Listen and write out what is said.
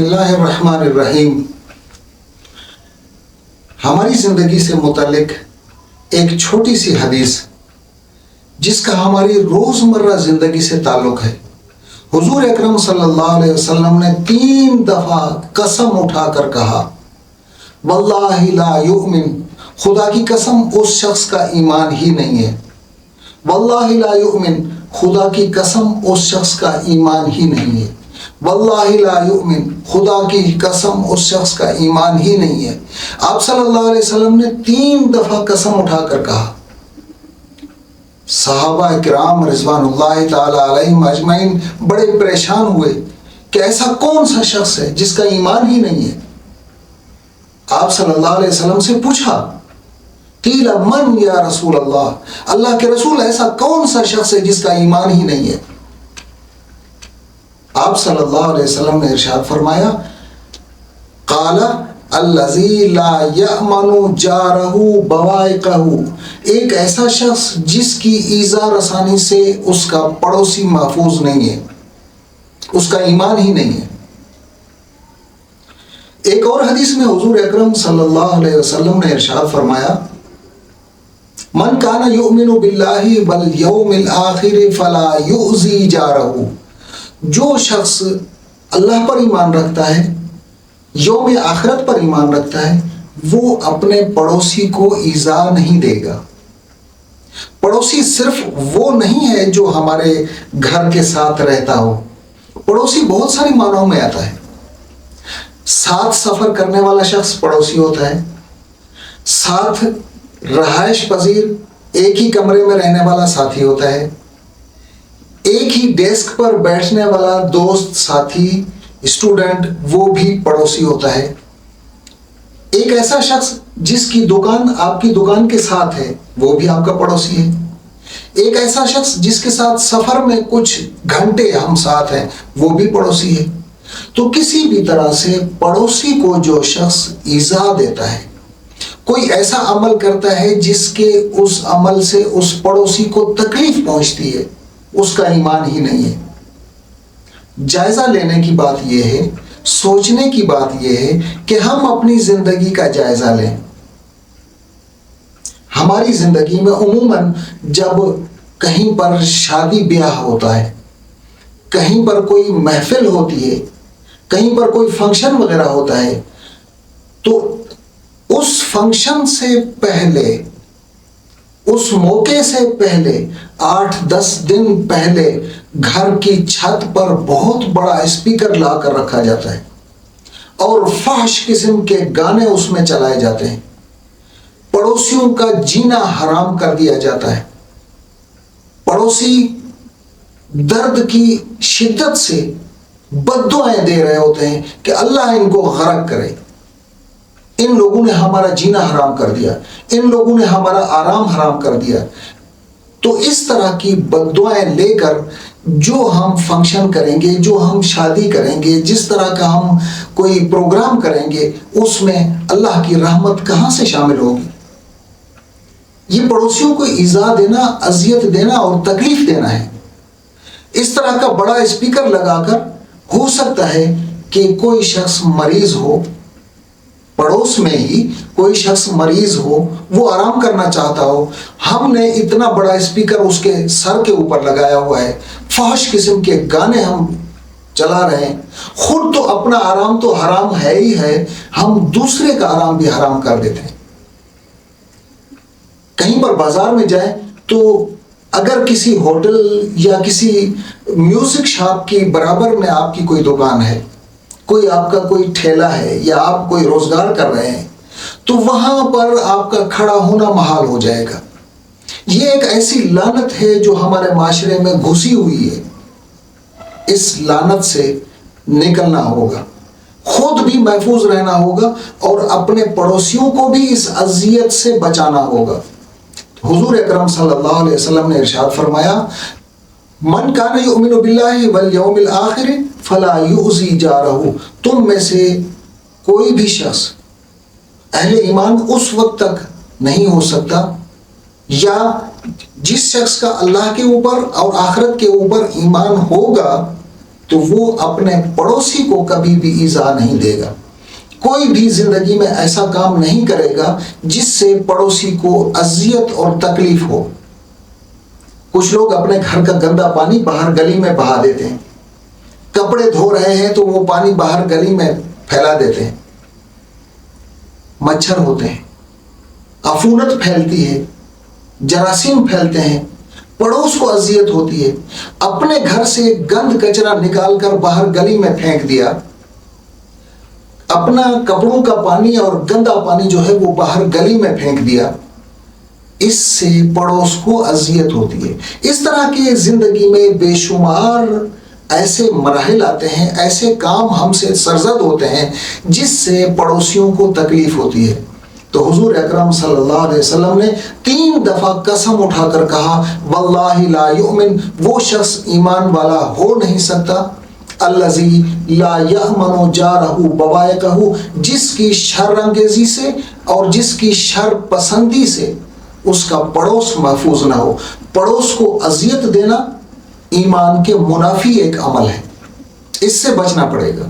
بسم اللہ الرحمن الرحیم. ہماری زندگی سے متعلق ایک چھوٹی سی حدیث جس کا ہماری روزمرہ زندگی سے تعلق ہے. حضور اکرم صلی اللہ علیہ وسلم نے 3 دفعہ قسم اٹھا کر کہا واللہ لا یؤمن، خدا کی قسم اس شخص کا ایمان ہی نہیں ہے. واللہ لا یؤمن، خدا کی قسم اس شخص کا ایمان ہی نہیں ہے. واللہ لا یؤمن، خدا کی قسم اس شخص کا ایمان ہی نہیں ہے. آپ صلی اللہ علیہ وسلم نے 3 دفعہ قسم اٹھا کر کہا. صحابہ کرام رضوان اللہ تعالی علیہم اجمعین بڑے پریشان ہوئے کہ ایسا کون سا شخص ہے جس کا ایمان ہی نہیں ہے. آپ صلی اللہ علیہ وسلم سے پوچھا قیل من یا رسول اللہ، اللہ کے رسول ایسا کون سا شخص ہے جس کا ایمان ہی نہیں ہے. آپ صلی اللہ علیہ وسلم نے ارشاد فرمایا قال الذی لا یأمن جارہ بوائقہ، ایک ایسا شخص جس کی ایذا رسانی سے اس کا پڑوسی محفوظ نہیں ہے، اس کا ایمان ہی نہیں ہے. ایک اور حدیث میں حضور اکرم صلی اللہ علیہ وسلم نے ارشاد فرمایا من کان یؤمن باللہ والیوم الآخر فلا یؤذی جارہ، جو شخص اللہ پر ایمان رکھتا ہے، یوم آخرت پر ایمان رکھتا ہے، وہ اپنے پڑوسی کو ایذا نہیں دے گا. پڑوسی صرف وہ نہیں ہے جو ہمارے گھر کے ساتھ رہتا ہو. پڑوسی بہت ساری معنوں میں آتا ہے. ساتھ سفر کرنے والا شخص پڑوسی ہوتا ہے، ساتھ رہائش پذیر ایک ہی کمرے میں رہنے والا ساتھی ہوتا ہے، ایک ہی ڈیسک پر بیٹھنے والا دوست ساتھی اسٹوڈنٹ وہ بھی پڑوسی ہوتا ہے. ایک ایسا شخص جس کی دکان آپ کی دکان کے ساتھ ہے وہ بھی آپ کا پڑوسی ہے. ایک ایسا شخص جس کے ساتھ سفر میں کچھ گھنٹے ہم ساتھ ہیں وہ بھی پڑوسی ہے. تو کسی بھی طرح سے پڑوسی کو جو شخص ایذا دیتا ہے، کوئی ایسا عمل کرتا ہے جس کے اس عمل سے اس پڑوسی کو تکلیف پہنچتی ہے، اس کا ایمان ہی نہیں ہے. جائزہ لینے کی بات یہ ہے، سوچنے کی بات یہ ہے کہ ہم اپنی زندگی کا جائزہ لیں. ہماری زندگی میں عموماً جب کہیں پر شادی بیاہ ہوتا ہے، کہیں پر کوئی محفل ہوتی ہے، کہیں پر کوئی فنکشن وغیرہ ہوتا ہے، تو اس فنکشن سے پہلے، اس موقع سے پہلے 8-10 دن پہلے گھر کی چھت پر بہت بڑا اسپیکر لا کر رکھا جاتا ہے اور فحش قسم کے گانے اس میں چلائے جاتے ہیں. پڑوسیوں کا جینا حرام کر دیا جاتا ہے. پڑوسی درد کی شدت سے بد دعائیں دے رہے ہوتے ہیں کہ اللہ ان کو غرق کرے، ان لوگوں نے ہمارا جینا حرام کر دیا، ان لوگوں نے ہمارا آرام حرام کر دیا. تو اس طرح کی بد دعائیں لے کر جو ہم فنکشن کریں گے، جو ہم شادی کریں گے، جس طرح کا ہم کوئی پروگرام کریں گے، اس میں اللہ کی رحمت کہاں سے شامل ہوگی؟ یہ پڑوسیوں کو ایذا دینا، اذیت دینا اور تکلیف دینا ہے. اس طرح کا بڑا اسپیکر لگا کر ہو سکتا ہے کہ کوئی شخص مریض ہو، پڑوس میں ہی کوئی شخص مریض ہو، وہ آرام کرنا چاہتا ہو، ہم نے اتنا بڑا اسپیکر اس کے سر کے اوپر لگایا ہوا ہے، فحش قسم کے گانے ہم چلا رہے ہیں. خود تو اپنا آرام تو حرام ہے ہی ہے، ہم دوسرے کا آرام بھی حرام کر دیتے ہیں. کہیں پر بازار میں جائیں تو اگر کسی ہوٹل یا کسی میوزک شاپ کی برابر میں آپ کی کوئی دکان ہے، کوئی آپ کا کوئی ٹھیلا ہے، یا آپ کوئی روزگار کر رہے ہیں، تو وہاں پر آپ کا کھڑا ہونا محال ہو جائے گا. یہ ایک ایسی لعنت ہے جو ہمارے معاشرے میں گھسی ہوئی ہے. اس لعنت سے نکلنا ہوگا، خود بھی محفوظ رہنا ہوگا اور اپنے پڑوسیوں کو بھی اس اذیت سے بچانا ہوگا. حضور اکرم صلی اللہ علیہ وسلم نے ارشاد فرمایا من کان یؤمن باللہ والیوم الآخر فلا یؤذی جارہ، تم میں سے کوئی بھی شخص اہل ایمان اس وقت تک نہیں ہو سکتا، یا جس شخص کا اللہ کے اوپر اور آخرت کے اوپر ایمان ہوگا تو وہ اپنے پڑوسی کو کبھی بھی ایذا نہیں دے گا۔ کوئی بھی زندگی میں ایسا کام نہیں کرے گا جس سے پڑوسی کو اذیت اور تکلیف ہو۔ کچھ لوگ اپنے گھر کا گندا پانی باہر گلی میں بہا دیتے ہیں، کپڑے دھو رہے ہیں تو وہ پانی باہر گلی میں پھیلا دیتے ہیں، مچھر ہوتے ہیں، عفونت پھیلتی ہے، جراثیم پھیلتے ہیں، پڑوس کو اذیت ہوتی ہے۔ اپنے گھر سے گند کچرا نکال کر باہر گلی میں پھینک دیا، اپنا کپڑوں کا پانی اور گندا پانی جو ہے وہ باہر گلی میں پھینک دیا، اس سے پڑوس کو اذیت ہوتی ہے۔ اس طرح کی زندگی میں بے شمار ایسے مراحل آتے ہیں، ایسے کام ہم سے سرزد ہوتے ہیں جس سے پڑوسیوں کو تکلیف ہوتی ہے۔ تو حضور اکرم صلی اللہ علیہ وسلم نے 3 دفعہ قسم اٹھا کر کہا، واللہ لا یؤمن، وہ شخص ایمان والا ہو نہیں سکتا، الذی لا یأمن جارہ بوائقہ، جس کی شر انگیزی سے اور جس کی شر پسندی سے اس کا پڑوس محفوظ نہ ہو۔ پڑوس کو اذیت دینا ایمان کے منافی ایک عمل ہے، اس سے بچنا پڑے گا۔